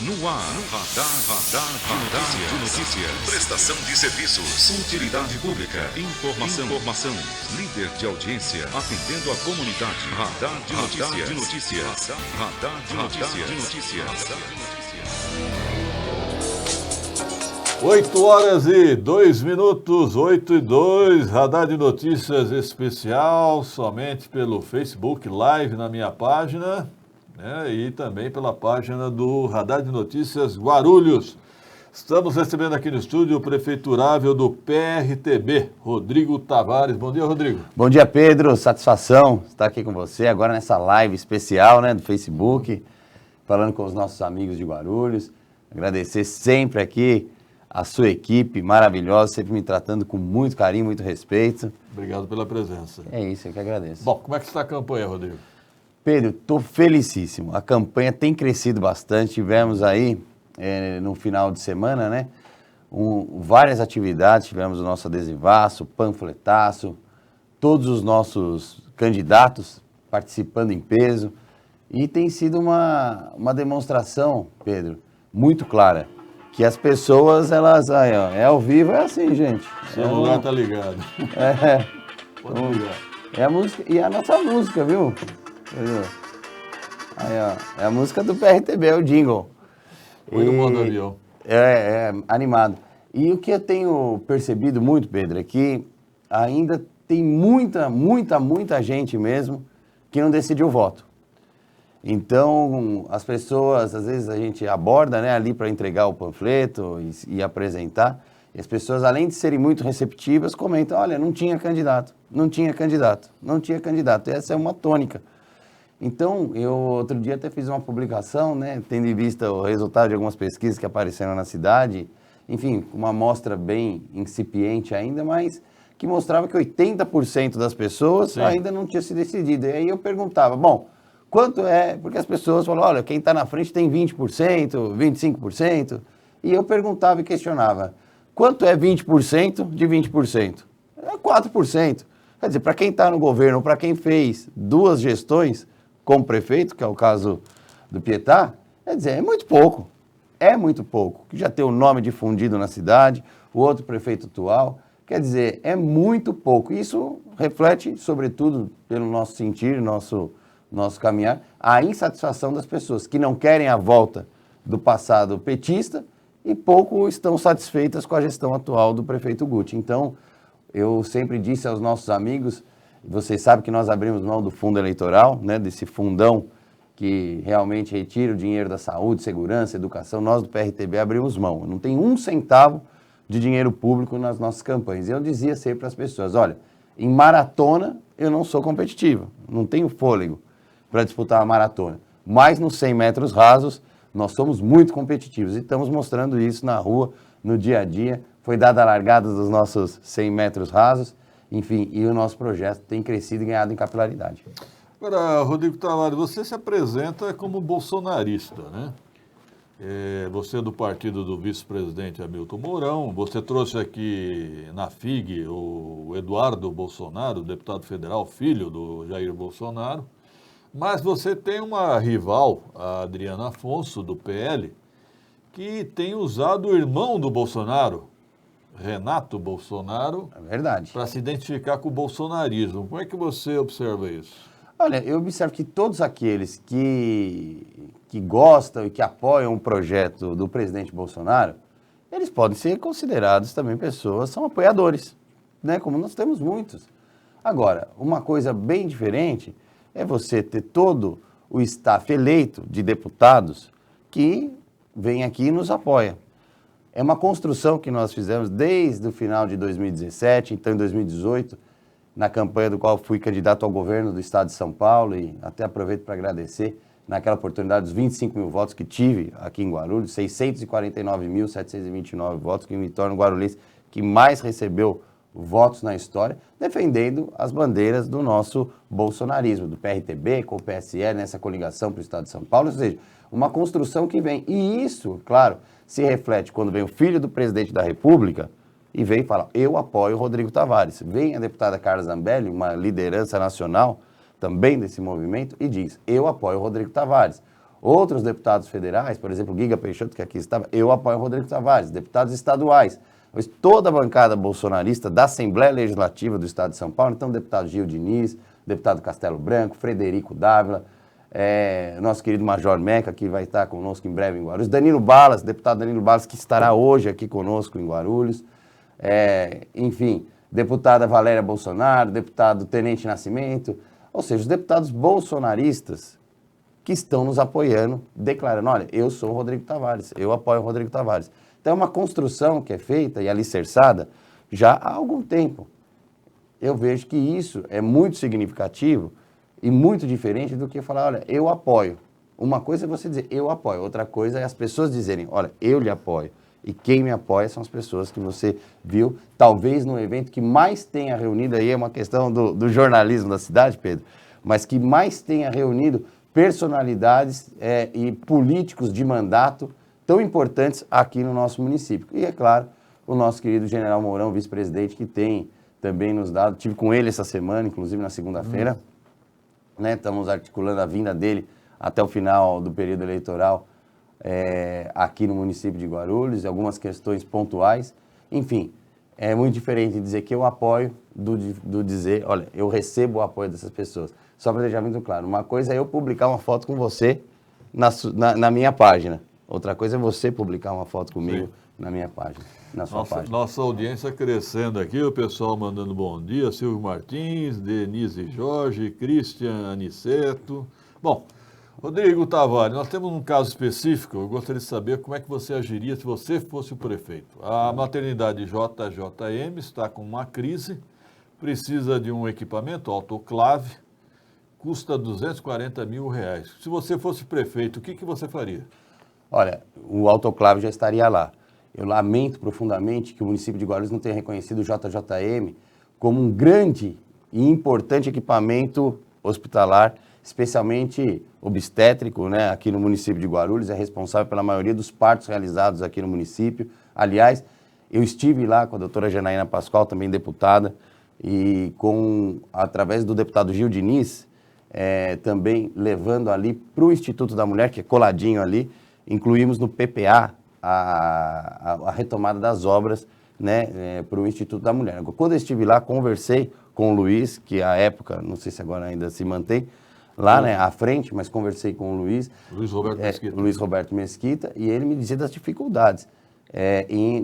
No ar, Radar de Notícias. Prestação de serviços. Utilidade pública. Informação. Líder de audiência. Atendendo a comunidade. Radar de Notícias. Radar de Notícias. 8h02, 8h02, Radar de Notícias especial, somente pelo Facebook Live na minha página, né, e também pela página do Radar de Notícias Guarulhos. Estamos recebendo aqui no estúdio o prefeiturável do PRTB, Rodrigo Tavares. Bom dia, Rodrigo. Bom dia, Pedro. Satisfação estar aqui com você agora nessa live especial, né, do Facebook, falando com os nossos amigos de Guarulhos. Agradecer sempre aqui a sua equipe maravilhosa, sempre me tratando com muito carinho, muito respeito. Obrigado pela presença. É isso, eu que agradeço. Bom, como é que está a campanha, Rodrigo? Pedro, estou felicíssimo. A campanha tem crescido bastante. Tivemos aí, no final de semana, né, várias atividades. Tivemos o nosso adesivaço, panfletaço, todos os nossos candidatos participando em peso. E tem sido uma demonstração, Pedro, muito clara. Que as pessoas, elas, aí, ó, é ao vivo, é assim, gente. O celular tá ligado. Pode ligar. É a música, e a nossa música, viu? Aí, ó, é a música do PRTB, é o jingle. Foi no modo avião. É animado. E o que eu tenho percebido muito, Pedro, é que ainda tem muita gente mesmo que não decidiu o voto. Então, as pessoas, às vezes a gente aborda, né, ali para entregar o panfleto e apresentar, e as pessoas, além de serem muito receptivas, comentam, olha, não tinha candidato. E essa é uma tônica. Então, eu outro dia até fiz uma publicação, né, tendo em vista o resultado de algumas pesquisas que apareceram na cidade, enfim, uma amostra bem incipiente ainda, mas que mostrava que 80% das pessoas ainda não tinha se decidido. E aí eu perguntava, bom, quanto é? Porque as pessoas falam, olha, quem está na frente tem 20%, 25%. E eu perguntava e questionava, quanto é 20% de 20%? É 4%. Quer dizer, para quem está no governo, para quem fez duas gestões como prefeito, que é o caso do Pietá, quer dizer, é muito pouco. É muito pouco. Que já tem o nome difundido na cidade, o outro prefeito atual. Quer dizer, é muito pouco. Isso reflete, sobretudo, pelo nosso sentir, nosso caminhar, a insatisfação das pessoas que não querem a volta do passado petista e pouco estão satisfeitas com a gestão atual do prefeito Guti. Então, eu sempre disse aos nossos amigos, vocês sabem que nós abrimos mão do fundo eleitoral, né, desse fundão que realmente retira o dinheiro da saúde, segurança, educação, nós do PRTB abrimos mão. Não tem um centavo de dinheiro público nas nossas campanhas. Eu dizia sempre para as pessoas, olha, em maratona eu não sou competitivo, não tenho fôlego para disputar uma maratona. Mas nos 100 metros rasos, nós somos muito competitivos e estamos mostrando isso na rua, no dia a dia. Foi dada a largada dos nossos 100 metros rasos, enfim, e o nosso projeto tem crescido e ganhado em capilaridade. Agora, Rodrigo Tavares, você se apresenta como bolsonarista, né? Você é do partido do vice-presidente Hamilton Mourão, você trouxe aqui na FIG o Eduardo Bolsonaro, deputado federal, filho do Jair Bolsonaro. Mas você tem uma rival, a Adriana Afonso, do PL, que tem usado o irmão do Bolsonaro, Renato Bolsonaro, para se identificar com o bolsonarismo. Como é que você observa isso? Olha, eu observo que todos aqueles que gostam e que apoiam o projeto do presidente Bolsonaro, eles podem ser considerados também pessoas, são apoiadores, né? Como nós temos muitos. Agora, uma coisa bem diferente é você ter todo o staff eleito de deputados que vem aqui e nos apoia. É uma construção que nós fizemos desde o final de 2017, então em 2018, na campanha do qual fui candidato ao governo do estado de São Paulo, e até aproveito para agradecer naquela oportunidade os 25 mil votos que tive aqui em Guarulhos, 649.729 votos, que me torna o guarulhense que mais recebeu votos na história, defendendo as bandeiras do nosso bolsonarismo, do PRTB com o PSL, nessa coligação para o estado de São Paulo, ou seja, uma construção que vem. E isso, claro, se reflete quando vem o filho do presidente da República e vem e fala, eu apoio o Rodrigo Tavares. Vem a deputada Carla Zambelli, uma liderança nacional também desse movimento, e diz, eu apoio o Rodrigo Tavares. Outros deputados federais, por exemplo, Guiga Peixoto, que aqui estava, eu apoio o Rodrigo Tavares, deputados estaduais. Toda a bancada bolsonarista da Assembleia Legislativa do Estado de São Paulo, então deputado Gil Diniz, deputado Castelo Branco, Frederico Dávila, nosso querido Major Meca, que vai estar conosco em breve em Guarulhos, Danilo Balas, deputado Danilo Balas, que estará hoje aqui conosco em Guarulhos, enfim, deputada Valéria Bolsonaro, deputado Tenente Nascimento, ou seja, os deputados bolsonaristas que estão nos apoiando, declarando, olha, eu sou o Rodrigo Tavares, eu apoio o Rodrigo Tavares. Então é uma construção que é feita e alicerçada já há algum tempo. Eu vejo que isso é muito significativo e muito diferente do que falar, olha, eu apoio. Uma coisa é você dizer, eu apoio. Outra coisa é as pessoas dizerem, olha, eu lhe apoio. E quem me apoia são as pessoas que você viu, talvez no evento que mais tenha reunido, aí é uma questão do jornalismo da cidade, Pedro, mas que mais tenha reunido personalidades e políticos de mandato tão importantes aqui no nosso município. E, é claro, o nosso querido General Mourão, vice-presidente, que tem também nos dado, tive com ele essa semana, inclusive na segunda-feira, né? Estamos articulando a vinda dele até o final do período eleitoral aqui no município de Guarulhos, algumas questões pontuais. Enfim, é muito diferente dizer que eu apoio do dizer, olha, eu recebo o apoio dessas pessoas. Só para deixar muito claro, uma coisa é eu publicar uma foto com você na minha página. Outra coisa é você publicar uma foto comigo Sim. na minha página, na sua página. Nossa audiência crescendo aqui, o pessoal mandando bom dia, Silvio Martins, Denise Jorge, Cristian Aniceto. Bom, Rodrigo Tavares, nós temos um caso específico, eu gostaria de saber como é que você agiria se você fosse o prefeito. A maternidade JJM está com uma crise, precisa de um equipamento, autoclave, custa R$240 mil. Se você fosse prefeito, o que você faria? Olha, o autoclave já estaria lá. Eu lamento profundamente que o município de Guarulhos não tenha reconhecido o JJM como um grande e importante equipamento hospitalar, especialmente obstétrico, né? Aqui no município de Guarulhos, é responsável pela maioria dos partos realizados aqui no município. Aliás, eu estive lá com a doutora Janaína Pascoal, também deputada, e através do deputado Gil Diniz, também levando ali para o Instituto da Mulher, que é coladinho ali, incluímos no PPA a retomada das obras, né, para o Instituto da Mulher. Quando eu estive lá, conversei com o Luiz, que à época, não sei se agora ainda se mantém, lá né, à frente, mas conversei com o Luiz. Luiz Roberto Mesquita, e ele me dizia das dificuldades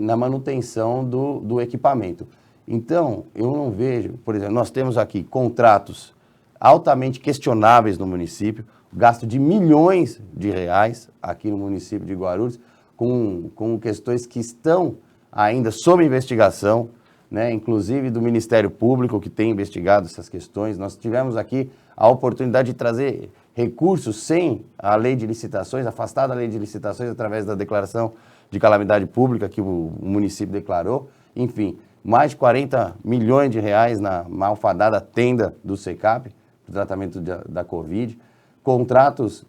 na manutenção do equipamento. Então, eu não vejo, por exemplo, nós temos aqui contratos altamente questionáveis no município, gasto de milhões de reais aqui no município de Guarulhos, com questões que estão ainda sob investigação, né? Inclusive do Ministério Público, que tem investigado essas questões. Nós tivemos aqui a oportunidade de trazer recursos sem a lei de licitações, afastada a lei de licitações através da declaração de calamidade pública que o município declarou. Enfim, mais de 40 milhões de reais na malfadada tenda do SECAP, para o tratamento da Covid. Contratos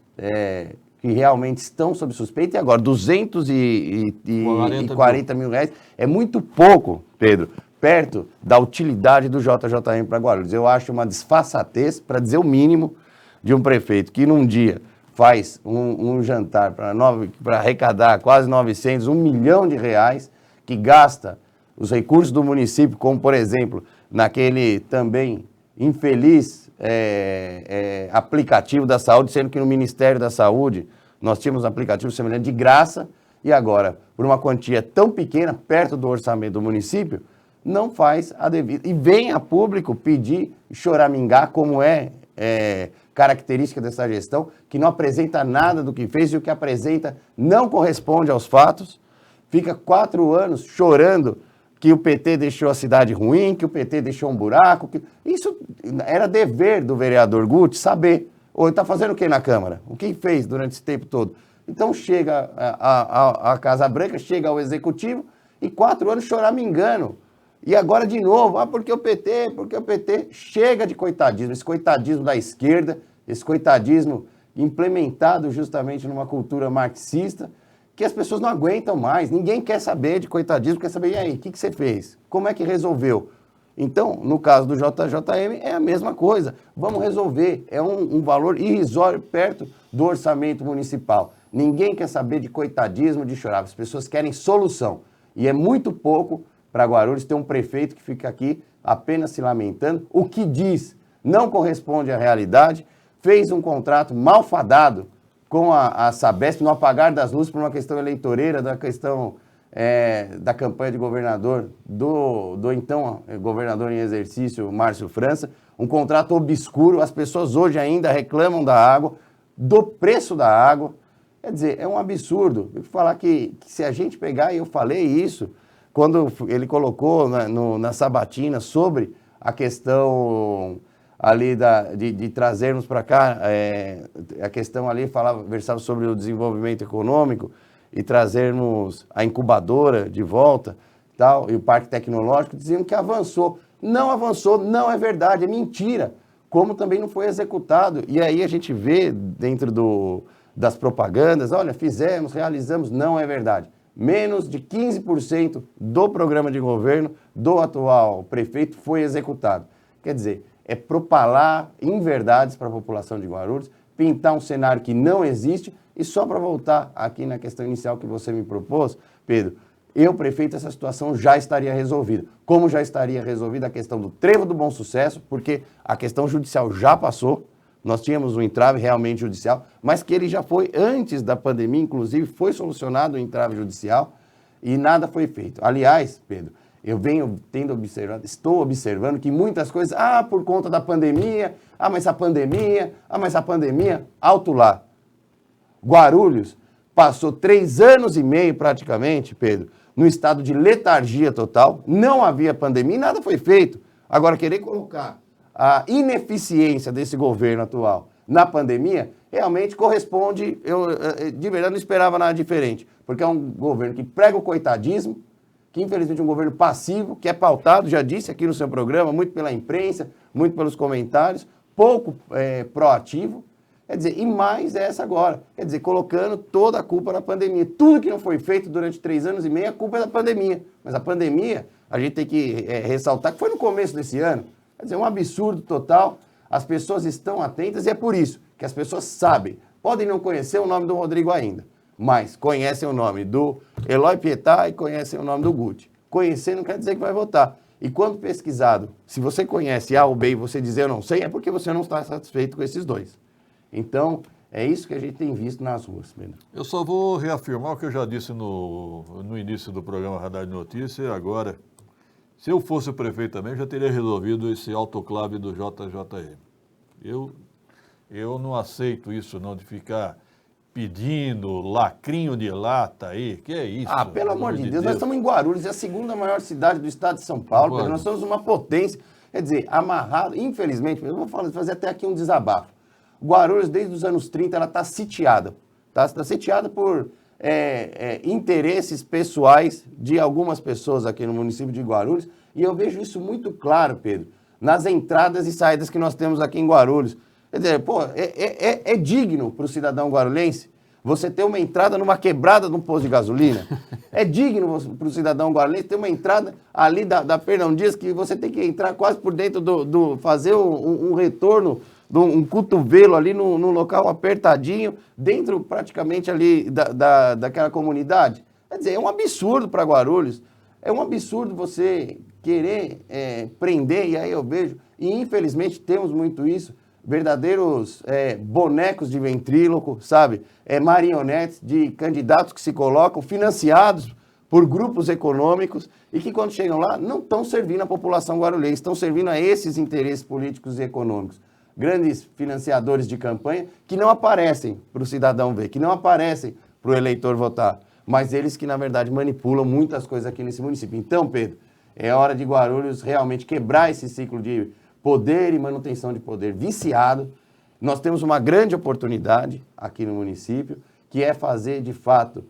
que realmente estão sob suspeita, e agora 240 mil reais é muito pouco, Pedro, perto da utilidade do JJM para Guarulhos. Eu acho uma desfaçatez, para dizer o mínimo, de um prefeito que num dia faz um jantar para arrecadar quase 900, 1 milhão de reais, que gasta os recursos do município, como por exemplo, naquele também infeliz aplicativo da saúde, sendo que no Ministério da Saúde nós tínhamos um aplicativo semelhante de graça, e agora, por uma quantia tão pequena, perto do orçamento do município, não faz a devida. E vem a público pedir, choramingar, como característica dessa gestão, que não apresenta nada do que fez, e o que apresenta não corresponde aos fatos, fica 4 anos chorando que o PT deixou a cidade ruim, que o PT deixou um buraco. Isso era dever do vereador Guti saber. Ou ele está fazendo o que na Câmara? O que fez durante esse tempo todo? Então chega a Casa Branca, chega ao Executivo e 4 anos choramingando. E agora de novo, porque o PT chega de coitadismo, esse coitadismo da esquerda, esse coitadismo implementado justamente numa cultura marxista, que as pessoas não aguentam mais. Ninguém quer saber de coitadismo, quer saber, e aí, o que você fez? Como é que resolveu? Então, no caso do JJM, é a mesma coisa. Vamos resolver. É um valor irrisório perto do orçamento municipal. Ninguém quer saber de coitadismo, de chorar. As pessoas querem solução. E é muito pouco para Guarulhos ter um prefeito que fica aqui apenas se lamentando. O que diz não corresponde à realidade. Fez um contrato malfadado com a Sabesp no apagar das luzes por uma questão eleitoreira, da questão da campanha de governador do então governador em exercício, Márcio França. Um contrato obscuro. As pessoas hoje ainda reclamam da água, do preço da água. Quer dizer, é um absurdo. Eu vou falar que se a gente pegar, e eu falei isso, quando ele colocou na sabatina sobre a questão ali de trazermos para cá, a questão ali versava sobre o desenvolvimento econômico e trazermos a incubadora de volta tal, e o parque tecnológico, diziam que avançou. Não avançou, não é verdade, é mentira. Como também não foi executado. E aí a gente vê dentro das propagandas, olha, fizemos, realizamos, não é verdade. Menos de 15% do programa de governo do atual prefeito foi executado. Quer dizer, é propalar inverdades para a população de Guarulhos, pintar um cenário que não existe. E só para voltar aqui na questão inicial que você me propôs, Pedro, eu, prefeito, essa situação já estaria resolvida. Como já estaria resolvida a questão do Trevo do Bom Sucesso, porque a questão judicial já passou, nós tínhamos um entrave realmente judicial, mas que ele já foi antes da pandemia, inclusive foi solucionado o entrave judicial e nada foi feito. Aliás, Pedro, eu estou observando que muitas coisas, por conta da pandemia, mas a pandemia, alto lá. Guarulhos passou 3 anos e meio praticamente, Pedro, no estado de letargia total, não havia pandemia e nada foi feito. Agora, querer colocar a ineficiência desse governo atual na pandemia, realmente corresponde, eu de verdade não esperava nada diferente, porque é um governo que prega o coitadismo, que infelizmente é um governo passivo, que é pautado, já disse aqui no seu programa, muito pela imprensa, muito pelos comentários, pouco proativo. Quer dizer, e mais essa agora. Quer dizer, colocando toda a culpa na pandemia. Tudo que não foi feito durante 3 anos e meio, a culpa é da pandemia. Mas a pandemia, a gente tem que ressaltar que foi no começo desse ano. Quer dizer, um absurdo total. As pessoas estão atentas e é por isso que as pessoas sabem. Podem não conhecer o nome do Rodrigo ainda, mas conhecem o nome do Eloy Pietá e conhecem o nome do Guti. Conhecer não quer dizer que vai votar. E quando pesquisado, se você conhece A ou B e você dizer eu não sei, é porque você não está satisfeito com esses dois. Então, é isso que a gente tem visto nas ruas, Pedro. Eu só vou reafirmar o que eu já disse no início do programa Radar de Notícia. Agora, se eu fosse o prefeito também, eu já teria resolvido esse autoclave do JJM. Eu não aceito isso não, de ficar pedindo lacrinho de lata aí. Que é isso? Pelo amor de Deus, nós estamos em Guarulhos, é a segunda maior cidade do estado de São Paulo, Pedro. Nós somos uma potência. Quer dizer, amarrado, infelizmente, eu vou fazer até aqui um desabafo. Guarulhos, desde os anos 30, ela está sitiada. Está sitiada por interesses pessoais de algumas pessoas aqui no município de Guarulhos. E eu vejo isso muito claro, Pedro, nas entradas e saídas que nós temos aqui em Guarulhos. Quer dizer, é digno para o cidadão guarulhense você ter uma entrada numa quebrada de um posto de gasolina. É digno para o cidadão guarulhense ter uma entrada ali da Fernão Dias, que você tem que entrar quase por dentro fazer um retorno, um cotovelo ali num local apertadinho, dentro praticamente ali daquela comunidade. Quer dizer, é um absurdo para Guarulhos. É um absurdo você querer prender, e aí eu vejo, e infelizmente temos muito isso, verdadeiros bonecos de ventríloco, sabe? Marionetes de candidatos que se colocam financiados por grupos econômicos e que quando chegam lá não estão servindo a população guarulhense, estão servindo a esses interesses políticos e econômicos. Grandes financiadores de campanha que não aparecem para o cidadão ver, que não aparecem para o eleitor votar, mas eles que na verdade manipulam muitas coisas aqui nesse município. Então, Pedro, é hora de Guarulhos realmente quebrar esse ciclo de poder e manutenção de poder viciado. Nós temos uma grande oportunidade aqui no município, que é fazer, de fato,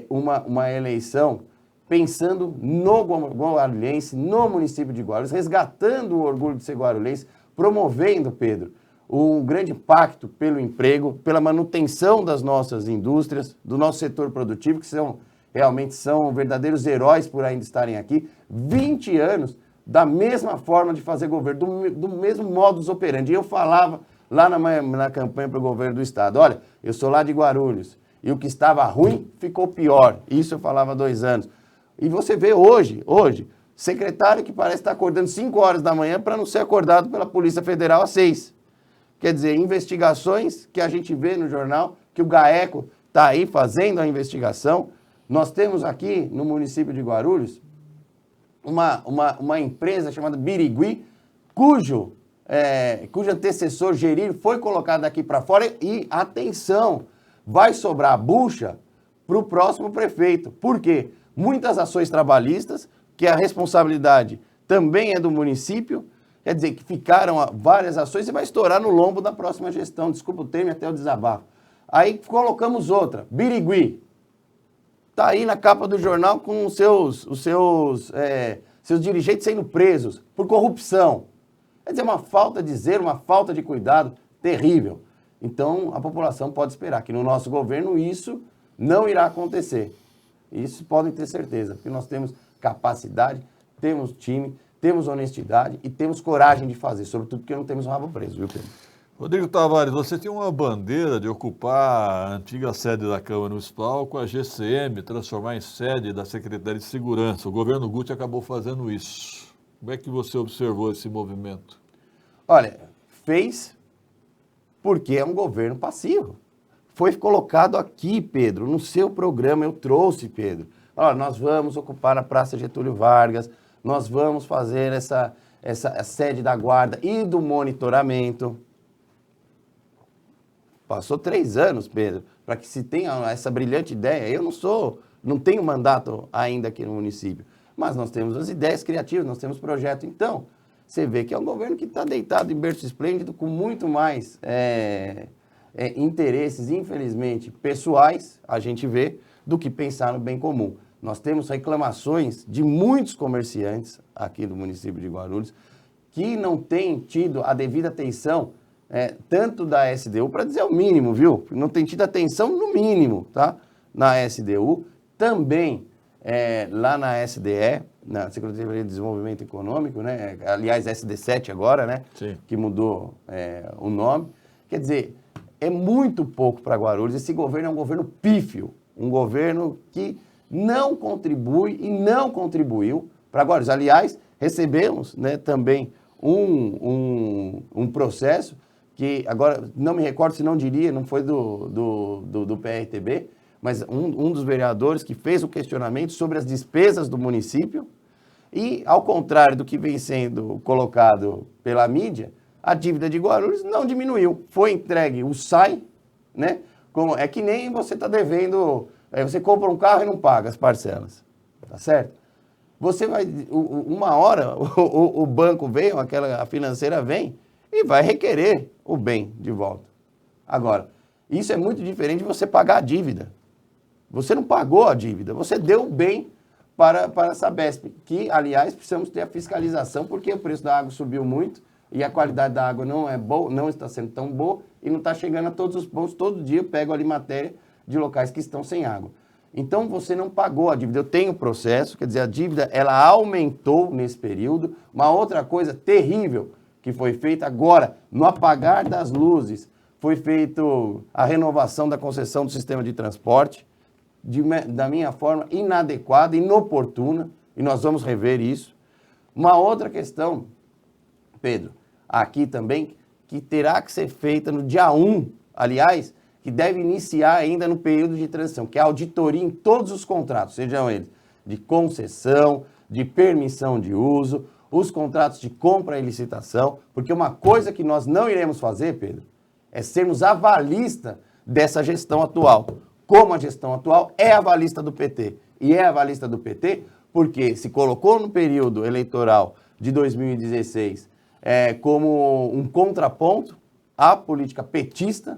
uma eleição pensando no guarulhense, no município de Guarulhos, resgatando o orgulho de ser guarulhense, promovendo, Pedro, um grande pacto pelo emprego, pela manutenção das nossas indústrias, do nosso setor produtivo, que realmente são verdadeiros heróis por ainda estarem aqui. 20 anos da mesma forma de fazer governo, do mesmo modus operandi. Eu falava lá na campanha para o governo do estado, olha, eu sou lá de Guarulhos, e o que estava ruim ficou pior. Isso eu falava há 2 anos. E você vê hoje, secretário que parece estar acordando 5 horas da manhã para não ser acordado pela Polícia Federal às 6. Quer dizer, investigações que a gente vê no jornal, que o GAECO está aí fazendo a investigação. Nós temos aqui no município de Guarulhos uma empresa chamada Birigui, cujo antecessor Gerir foi colocado aqui para fora e, atenção, vai sobrar a bucha para o próximo prefeito. Por quê? Muitas ações trabalhistas, que a responsabilidade também é do município, quer dizer, que ficaram várias ações e vai estourar no lombo da próxima gestão. Desculpa o termo, até o desabafo. Aí colocamos outra, Birigui. Está aí na capa do jornal com os seus dirigentes sendo presos por corrupção. Quer dizer, uma falta de zelo, uma falta de cuidado terrível. Então, a população pode esperar que no nosso governo isso não irá acontecer. Isso podem ter certeza, porque nós temos capacidade, temos time, temos honestidade e temos coragem de fazer, sobretudo porque não temos o rabo preso, viu, Pedro? Rodrigo Tavares, você tinha uma bandeira de ocupar a antiga sede da Câmara Municipal com a GCM, transformar em sede da Secretaria de Segurança. O governo Guti acabou fazendo isso. Como é que você observou esse movimento? Olha, fez porque é um governo passivo. Foi colocado aqui, Pedro, no seu programa, eu trouxe, Pedro. Olha, nós vamos ocupar a Praça Getúlio Vargas, nós vamos fazer essa sede da guarda e do monitoramento. Passou 3 anos, Pedro, para que se tenha essa brilhante ideia. Eu não tenho mandato ainda aqui no município, mas nós temos as ideias criativas, nós temos projeto. Então, você vê que é um governo que está deitado em berço esplêndido, com muito mais interesses, infelizmente, pessoais, a gente vê, do que pensar no bem comum. Nós temos reclamações de muitos comerciantes aqui do município de Guarulhos que não têm tido a devida atenção, tanto da SDU, para dizer o mínimo, viu? Não tem tido atenção no mínimo, tá? Na SDU, também lá na SDE, na Secretaria de Desenvolvimento Econômico, né? Aliás, SD7 agora, né? Sim. Que mudou o nome. Quer dizer, é muito pouco para Guarulhos. Esse governo é um governo pífio, um governo que não contribui e não contribuiu para Guarulhos. Aliás, recebemos, né, também um processo que agora não me recordo se não diria, não foi do PRTB, mas um dos vereadores que fez o questionamento sobre as despesas do município e, ao contrário do que vem sendo colocado pela mídia, a dívida de Guarulhos não diminuiu. Foi entregue o SAI, né? É que nem você está devendo, você compra um carro e não paga as parcelas, tá certo? Você vai, uma hora o banco vem, a financeira vem e vai requerer o bem de volta. Agora, isso é muito diferente de você pagar a dívida. Você não pagou a dívida, você deu o bem para a Sabesp, que, aliás, precisamos ter a fiscalização, porque o preço da água subiu muito e a qualidade da água não é boa, não está sendo tão boa e não está chegando a todos os pontos. Todo dia eu pego ali matéria de locais que estão sem água. Então, você não pagou a dívida. Eu tenho processo, quer dizer, a dívida ela aumentou nesse período. Uma outra coisa terrível que foi feita agora, no apagar das luzes, foi feita a renovação da concessão do sistema de transporte, da minha forma inadequada, inoportuna, e nós vamos rever isso. Uma outra questão, Pedro, aqui também, que terá que ser feita no dia 1, aliás, que deve iniciar ainda no período de transição, que é a auditoria em todos os contratos, sejam eles de concessão, de permissão de uso, os contratos de compra e licitação, porque uma coisa que nós não iremos fazer, Pedro, é sermos avalista dessa gestão atual. Como a gestão atual é avalista do PT. E é avalista do PT porque se colocou no período eleitoral de 2016 como um contraponto à política petista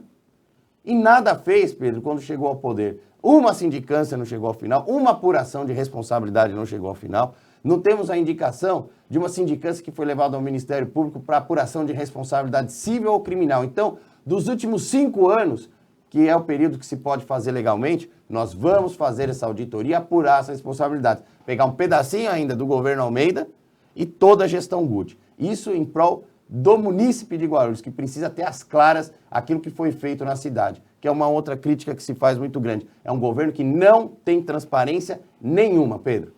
e nada fez, Pedro, quando chegou ao poder. Uma sindicância não chegou ao final, uma apuração de responsabilidade não chegou ao final. Não temos a indicação de uma sindicância que foi levada ao Ministério Público para apuração de responsabilidade civil ou criminal. Então, dos últimos 5 anos, que é o período que se pode fazer legalmente, nós vamos fazer essa auditoria, apurar essa responsabilidade. Pegar um pedacinho ainda do governo Almeida e toda a gestão Guti. Isso em prol do munícipe de Guarulhos, que precisa ter às claras aquilo que foi feito na cidade, que é uma outra crítica que se faz muito grande. É um governo que não tem transparência nenhuma, Pedro.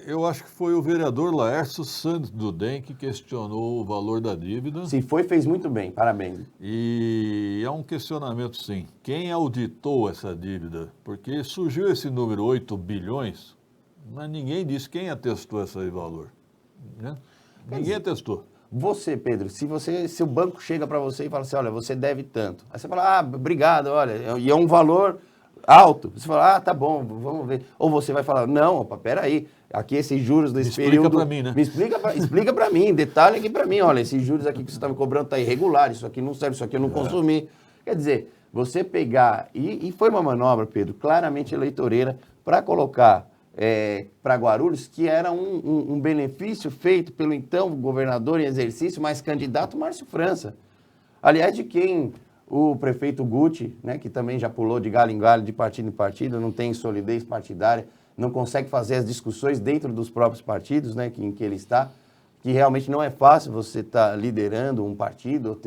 Eu acho que foi o vereador Laércio Santos do DEM que questionou o valor da dívida. Se foi, fez muito bem, parabéns. E é um questionamento, sim. Quem auditou essa dívida? Porque surgiu esse número 8 bilhões, mas ninguém disse quem atestou esse valor. Né? Ninguém atestou. Você, Pedro, se o banco chega para você e fala assim, olha, você deve tanto. Aí você fala, obrigado, olha, e é um valor alto. Você fala, tá bom, vamos ver. Ou você vai falar, não, opa, peraí, aqui esses juros desse período... Explica para mim, né? Explica para mim, detalhe aqui para mim, olha, esses juros aqui que você está me cobrando tá irregular, isso aqui não serve, isso aqui eu não consumi. Quer dizer, você pegar, e foi uma manobra, Pedro, claramente eleitoreira, para colocar para Guarulhos, que era um benefício feito pelo então governador em exercício, mas candidato Márcio França. Aliás, de quem o prefeito Guti, né, que também já pulou de galho em galho, de partido em partido, não tem solidez partidária, não consegue fazer as discussões dentro dos próprios partidos, né, em que ele está, que realmente não é fácil você estar liderando um partido,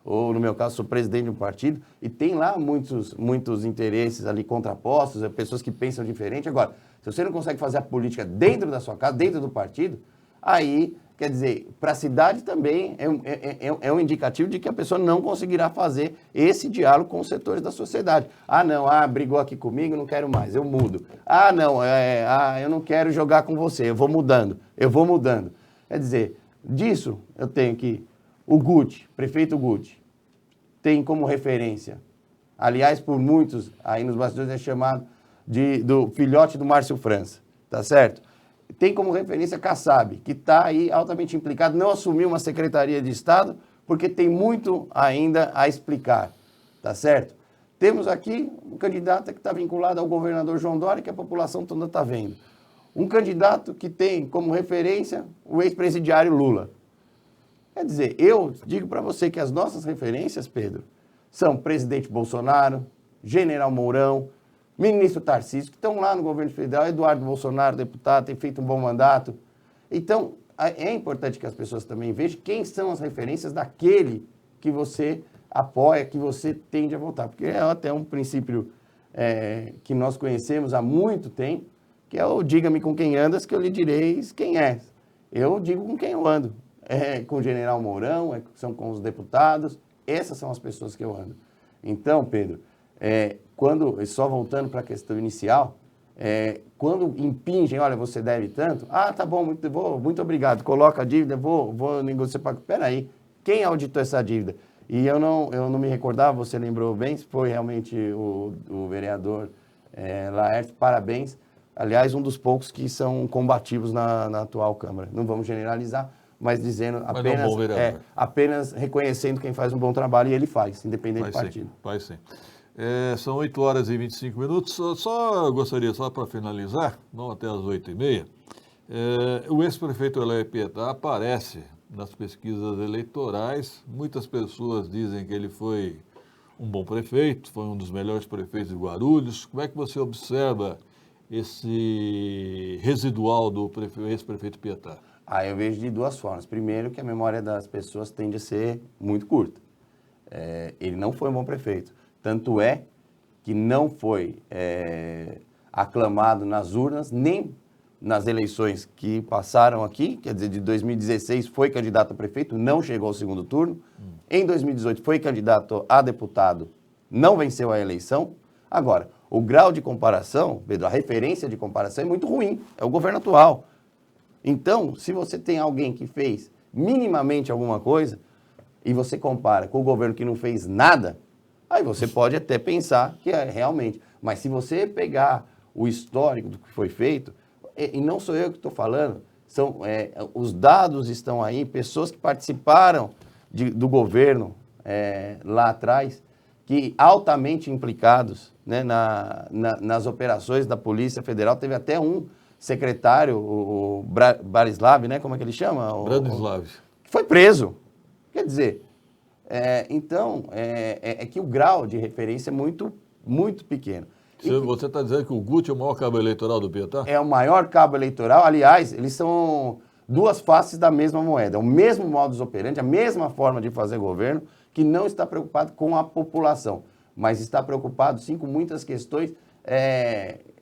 ou no meu caso, sou presidente de um partido, e tem lá muitos interesses ali contrapostos, pessoas que pensam diferente. Agora, se você não consegue fazer a política dentro da sua casa, dentro do partido, aí, quer dizer, para a cidade também é um indicativo de que a pessoa não conseguirá fazer esse diálogo com os setores da sociedade. Não, brigou aqui comigo, não quero mais, eu mudo. Não, eu não quero jogar com você, eu vou mudando. Quer dizer, disso eu tenho que o Guti, prefeito Guti, tem como referência, aliás, por muitos aí nos bastidores é chamado do filhote do Márcio França, tá certo? Tem como referência Kassab, que está aí altamente implicado, não assumiu uma secretaria de Estado, porque tem muito ainda a explicar, tá certo? Temos aqui um candidato que está vinculado ao governador João Dória, que a população toda está vendo. Um candidato que tem como referência o ex-presidiário Lula. Quer dizer, eu digo para você que as nossas referências, Pedro, são presidente Bolsonaro, general Mourão, ministro Tarcísio, que estão lá no governo federal, Eduardo Bolsonaro, deputado, tem feito um bom mandato. Então, é importante que as pessoas também vejam quem são as referências daquele que você apoia, que você tende a votar. Porque é até um princípio que nós conhecemos há muito tempo, que é o diga-me com quem andas, que eu lhe direi quem é. Eu digo com quem eu ando. Com o general Mourão, são com os deputados, essas são as pessoas que eu ando. Então, Pedro, só voltando para a questão inicial, quando impingem, olha, você deve tanto, tá bom, muito obrigado, coloca a dívida, vou negociar. Peraí, quem auditou essa dívida? E eu não me recordava, você lembrou bem, foi realmente o vereador Laércio, parabéns. Aliás, um dos poucos que são combativos na atual Câmara. Não vamos generalizar, mas dizendo apenas reconhecendo quem faz um bom trabalho, e ele faz, independente do partido. Faz sim. São 8 horas e 25 minutos. Só gostaria, só para finalizar, vamos até as 8h30, o ex-prefeito Eléo Pietá aparece nas pesquisas eleitorais. Muitas pessoas dizem que ele foi um bom prefeito, foi um dos melhores prefeitos de Guarulhos. Como é que você observa esse residual do ex-prefeito Pietá? Eu vejo de duas formas. Primeiro, que a memória das pessoas tende a ser muito curta. Ele não foi um bom prefeito. Tanto é que não foi aclamado nas urnas, nem nas eleições que passaram aqui, quer dizer, de 2016 foi candidato a prefeito, não chegou ao segundo turno. Em 2018 foi candidato a deputado, não venceu a eleição. Agora, o grau de comparação, Pedro, a referência de comparação é muito ruim, é o governo atual. Então, se você tem alguém que fez minimamente alguma coisa e você compara com o governo que não fez nada, aí você pode até pensar que é realmente. Mas se você pegar o histórico do que foi feito, e não sou eu que estou falando, os dados estão aí, pessoas que participaram do governo lá atrás, que altamente implicados, né, nas operações da Polícia Federal. Teve até um secretário, o Branislav, né? Como é que ele chama? Branislav. Que foi preso. Quer dizer, então, que o grau de referência é muito, muito pequeno. Você está dizendo que o Guti é o maior cabo eleitoral do Pietá? É o maior cabo eleitoral. Aliás, eles são duas faces da mesma moeda. O mesmo modus operandi, a mesma forma de fazer governo, que não está preocupado com a população, mas está preocupado, sim, com muitas questões,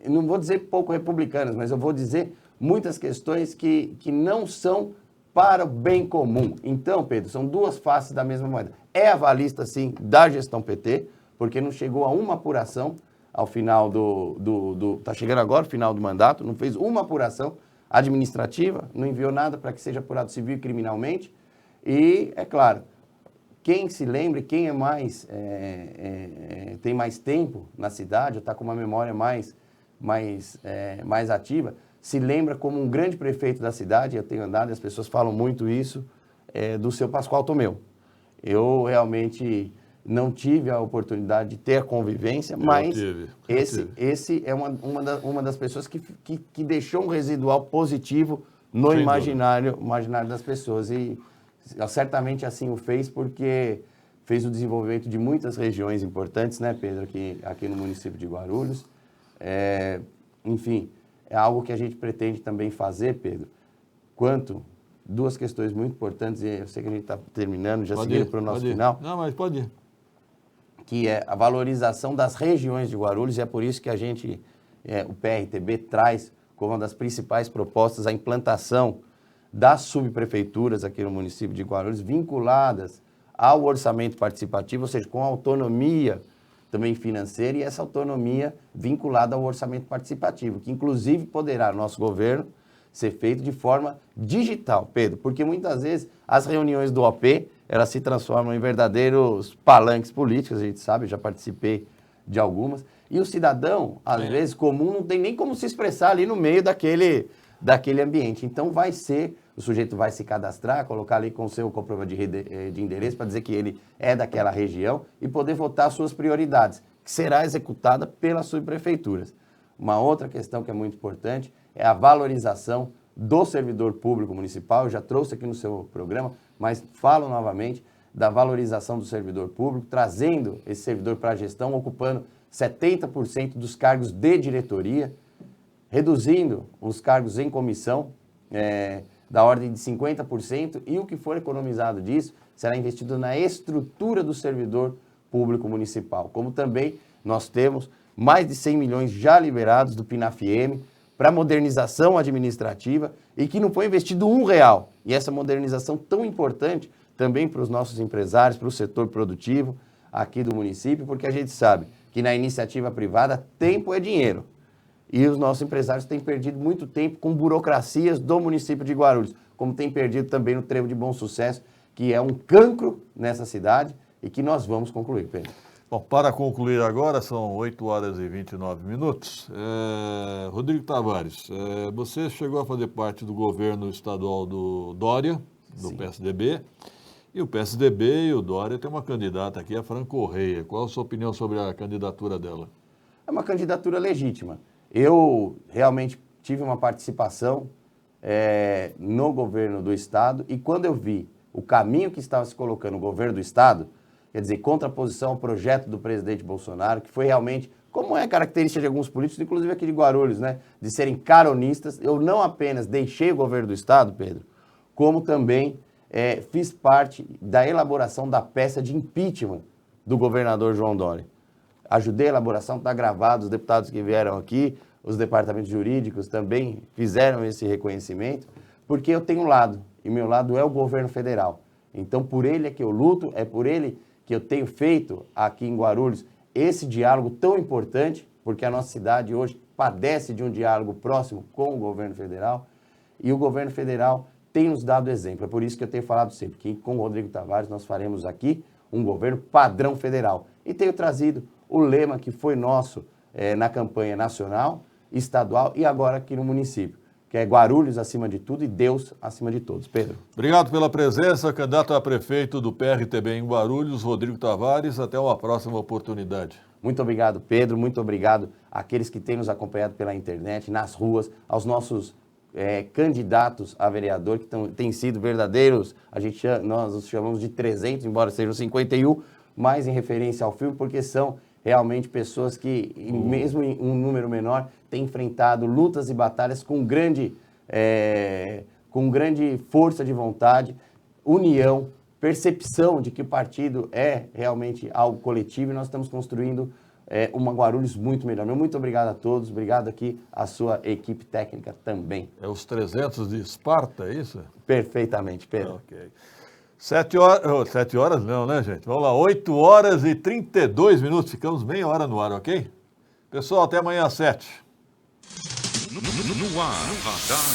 não vou dizer pouco republicanas, mas eu vou dizer muitas questões que não são para o bem comum. Então, Pedro, são duas faces da mesma moeda. É avalista, sim, da gestão PT, porque não chegou a uma apuração ao final tá chegando agora, o final do mandato, não fez uma apuração administrativa, não enviou nada para que seja apurado civil e criminalmente. E, é claro, quem se lembra, quem é mais, tem mais tempo na cidade, ou está com uma memória mais ativa, se lembra como um grande prefeito da cidade, eu tenho andado e as pessoas falam muito isso, do seu Pascoal Tomeu. Eu realmente não tive a oportunidade de ter a convivência, mas esse é uma das pessoas que deixou um residual positivo no imaginário das pessoas. E certamente assim o fez, porque fez o desenvolvimento de muitas regiões importantes, né, Pedro, aqui no município de Guarulhos. Enfim, é algo que a gente pretende também fazer, Pedro, duas questões muito importantes, e eu sei que a gente está terminando, já seguindo para o nosso final. Não, mas pode ir. Que é a valorização das regiões de Guarulhos, e é por isso que a gente, o PRTB, traz como uma das principais propostas a implantação das subprefeituras aqui no município de Guarulhos, vinculadas ao orçamento participativo, ou seja, com autonomia também financeira, e essa autonomia vinculada ao orçamento participativo, que inclusive poderá, nosso governo, ser feito de forma digital, Pedro, porque muitas vezes as reuniões do OP, elas se transformam em verdadeiros palanques políticos, a gente sabe, eu já participei de algumas, e o cidadão, às vezes, comum, não tem nem como se expressar ali no meio daquele ambiente. Então o sujeito vai se cadastrar, colocar ali com o seu comprovante de endereço para dizer que ele é daquela região e poder votar as suas prioridades, que será executada pelas subprefeituras. Uma outra questão que é muito importante é a valorização do servidor público municipal. Eu já trouxe aqui no seu programa, mas falo novamente da valorização do servidor público, trazendo esse servidor para a gestão, ocupando 70% dos cargos de diretoria, reduzindo os cargos em comissão da ordem de 50%, e o que for economizado disso será investido na estrutura do servidor público municipal. Como também nós temos mais de 100 milhões já liberados do PINAF-M para modernização administrativa e que não foi investido R$1. E essa modernização tão importante também para os nossos empresários, para o setor produtivo aqui do município, porque a gente sabe que na iniciativa privada tempo é dinheiro. E os nossos empresários têm perdido muito tempo com burocracias do município de Guarulhos, como tem perdido também no Trevo de Bom Sucesso, que é um cancro nessa cidade e que nós vamos concluir, Pedro. Bom, para concluir agora, são 8 horas e 29 minutos. Rodrigo Tavares, você chegou a fazer parte do governo estadual do Dória, do Sim. PSDB, e o PSDB e o Dória tem uma candidata aqui, a Fran Correia. Qual a sua opinião sobre a candidatura dela? É uma candidatura legítima. Eu realmente tive uma participação no governo do Estado, e quando eu vi o caminho que estava se colocando o governo do Estado, quer dizer, contraposição ao projeto do presidente Bolsonaro, que foi realmente, como é característica de alguns políticos, inclusive aqui de Guarulhos, né, de serem caronistas, eu não apenas deixei o governo do Estado, Pedro, como também fiz parte da elaboração da peça de impeachment do governador João Dória. Ajudei a elaboração, está gravado, os deputados que vieram aqui, os departamentos jurídicos também fizeram esse reconhecimento, porque eu tenho um lado, e meu lado é o governo federal. Então, por ele é que eu luto, é por ele que eu tenho feito aqui em Guarulhos esse diálogo tão importante, porque a nossa cidade hoje padece de um diálogo próximo com o governo federal, e o governo federal tem nos dado exemplo. É por isso que eu tenho falado sempre que com o Rodrigo Tavares nós faremos aqui um governo padrão federal. E tenho trazido o lema que foi nosso na campanha nacional, estadual e agora aqui no município, que é Guarulhos acima de tudo e Deus acima de todos. Pedro. Obrigado pela presença, candidato a prefeito do PRTB em Guarulhos, Rodrigo Tavares. Até uma próxima oportunidade. Muito obrigado, Pedro. Muito obrigado àqueles que têm nos acompanhado pela internet, nas ruas, aos nossos candidatos a vereador, que têm sido verdadeiros, nós os chamamos de 300, embora sejam 51, mais em referência ao filme, porque são realmente pessoas que, mesmo em um número menor, têm enfrentado lutas e batalhas com grande força de vontade, união, percepção de que o partido é realmente algo coletivo e nós estamos construindo uma Guarulhos muito melhor. Meu muito obrigado a todos, obrigado aqui à sua equipe técnica também. É os 300 de Esparta, é isso? Perfeitamente, Pedro. Ok. 7 horas não, né, gente? Vamos lá, 8 horas e 32 minutos, ficamos meia hora no ar, ok? Pessoal, até amanhã às 7. No ar, Radar